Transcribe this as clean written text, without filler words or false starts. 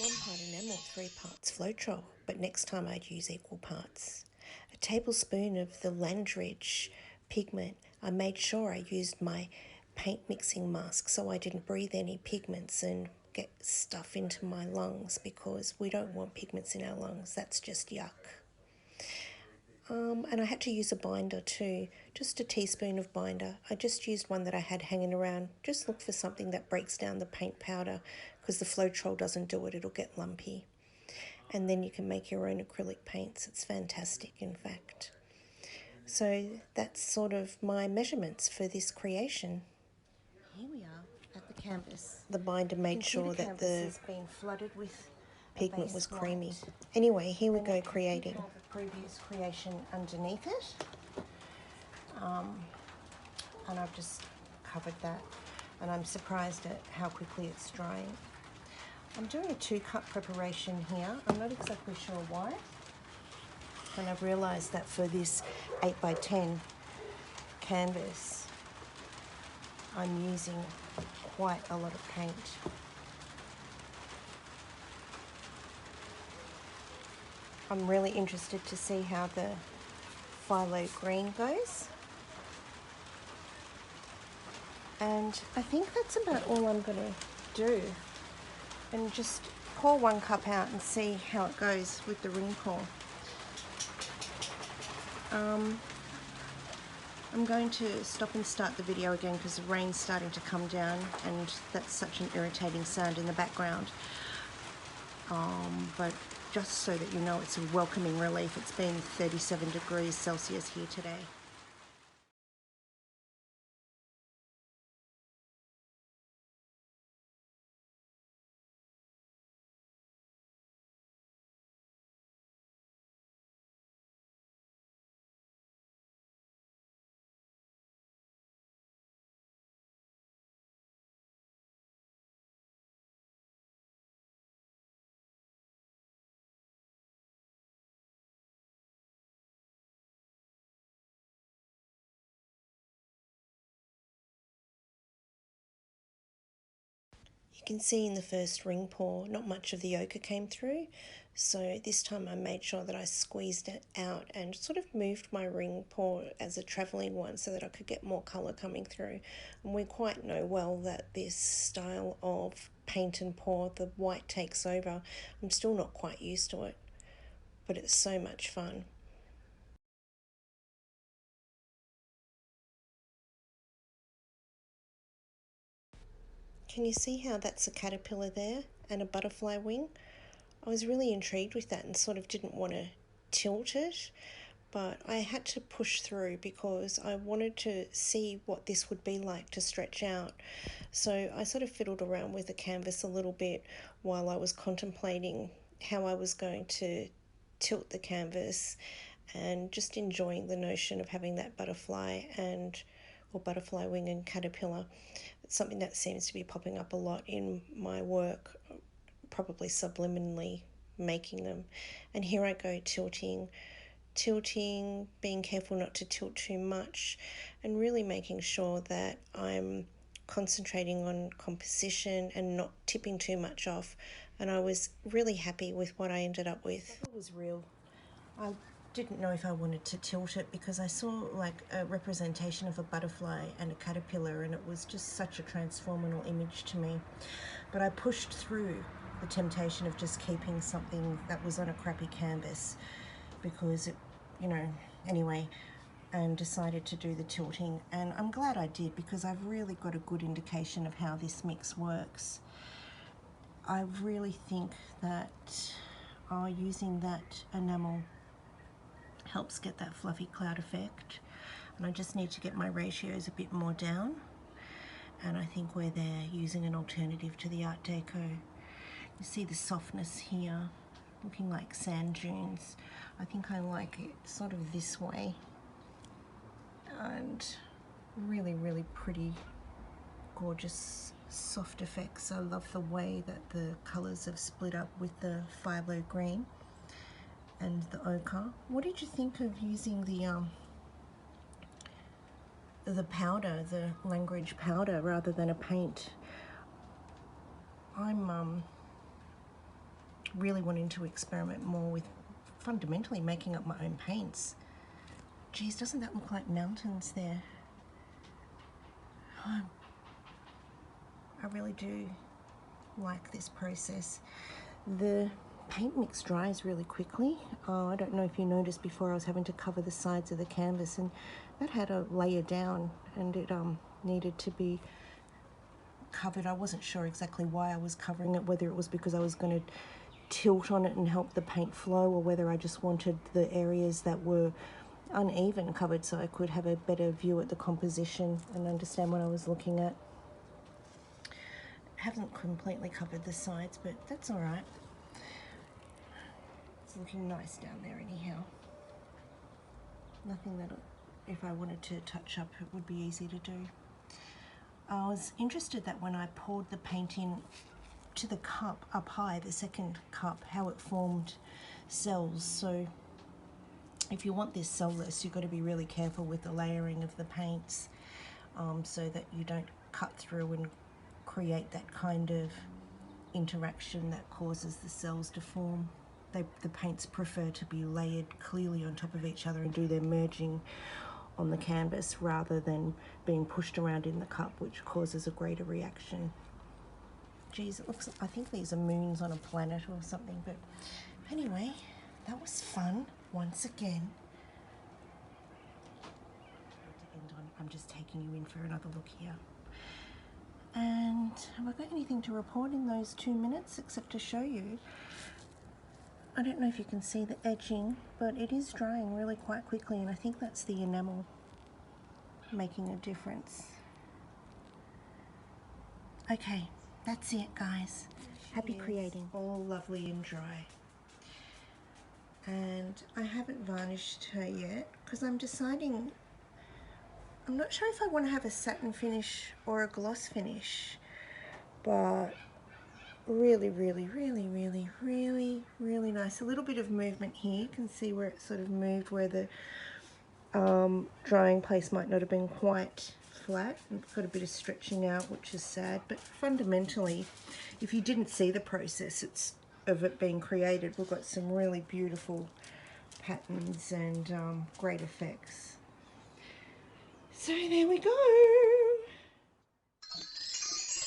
1 part enamel, 3 parts Floetrol, but next time I'd use equal parts. A tablespoon of the Landridge pigment. I made sure I used my paint mixing mask so I didn't breathe any pigments and get stuff into my lungs, because we don't want pigments in our lungs. That's just yuck. And I had to use a binder too, just a teaspoon of binder. I just used one that I had hanging around. Just look for something that breaks down the paint powder, because the Floetrol doesn't do it, it'll get lumpy. And then you can make your own acrylic paints. It's fantastic, in fact. So that's sort of my measurements for this creation. Here we are at the canvas. The binder made sure that the has been flooded with pigment was creamy. Anyway, here we go creating. The previous creation underneath it, and I've just covered that, and I'm surprised at how quickly it's drying. I'm doing a 2-cup preparation here. I'm not exactly sure why, and I've realised that for this 8x10 canvas, I'm using quite a lot of paint. I'm really interested to see how the phthalo green goes. And I think that's about all I'm going to do. And just pour 1 cup out and see how it goes with the ring pour. I'm going to stop and start the video again because the rain's starting to come down and that's such an irritating sound in the background. But just so that you know, it's a welcoming relief. It's been 37 degrees Celsius here today. You can see in the first ring pour, not much of the ochre came through. So this time I made sure that I squeezed it out and sort of moved my ring pour as a travelling one so that I could get more colour coming through. And we quite know well that this style of paint and pour, the white takes over. I'm still not quite used to it, but it's so much fun. Can you see how that's a caterpillar there and a butterfly wing? I was really intrigued with that and sort of didn't want to tilt it, but I had to push through because I wanted to see what this would be like to stretch out. So I sort of fiddled around with the canvas a little bit while I was contemplating how I was going to tilt the canvas and just enjoying the notion of having that butterfly or butterfly wing and caterpillar. It's something that seems to be popping up a lot in my work, probably subliminally making them. And here I go tilting, being careful not to tilt too much, and really making sure that I'm concentrating on composition and not tipping too much off. And I was really happy with what I ended up with. It was real. I didn't know if I wanted to tilt it because I saw like a representation of a butterfly and a caterpillar, and it was just such a transformational image to me. But I pushed through the temptation of just keeping something that was on a crappy canvas because it, anyway, and decided to do the tilting. And I'm glad I did because I've really got a good indication of how this mix works. I really think that using that enamel helps get that fluffy cloud effect, and I just need to get my ratios a bit more down, and I think we're there using an alternative to the Art Deco. You see the softness here, looking like sand dunes. I think I like it sort of this way, and really, really pretty, gorgeous, soft effects. I love the way that the colours have split up with the phthalo green and the ochre. What did you think of using the powder, the Langridge powder, rather than a paint? I'm really wanting to experiment more with fundamentally making up my own paints. Geez, doesn't that look like mountains there? Oh, I really do like this process. The paint mix dries really quickly. I don't know if you noticed before, I was having to cover the sides of the canvas, and that had a layer down, and it needed to be covered. I wasn't sure exactly why I was covering it, whether it was because I was going to tilt on it and help the paint flow, or whether I just wanted the areas that were uneven covered so I could have a better view at the composition and understand what I was looking at. Haven't completely covered the sides, but that's all right. It's looking nice down there anyhow. Nothing that, if I wanted to touch up, it would be easy to do. I was interested that when I poured the paint in to the cup up high, the second cup, how it formed cells. So if you want this cell-less, you've got to be really careful with the layering of the paints, so that you don't cut through and create that kind of interaction that causes the cells to form. The paints prefer to be layered clearly on top of each other and do their merging on the canvas rather than being pushed around in the cup, which causes a greater reaction. Geez, it looks, I think these are moons on a planet or something, but anyway, that was fun once again. I'm just taking you in for another look here. And have I got anything to report in those 2 minutes except to show you? I don't know if you can see the edging, but it is drying really quite quickly, and I think that's the enamel making a difference. Okay, that's it, guys. Happy creating. All lovely and dry. And I haven't varnished her yet because I'm deciding, I'm not sure if I want to have a satin finish or a gloss finish, but really, really, really, really, really, really nice. A little bit of movement here. You can see where it sort of moved, where the drying place might not have been quite flat. It's got a bit of stretching out, which is sad, but fundamentally, if you didn't see the process of it being created, we've got some really beautiful patterns and great effects. So there we go.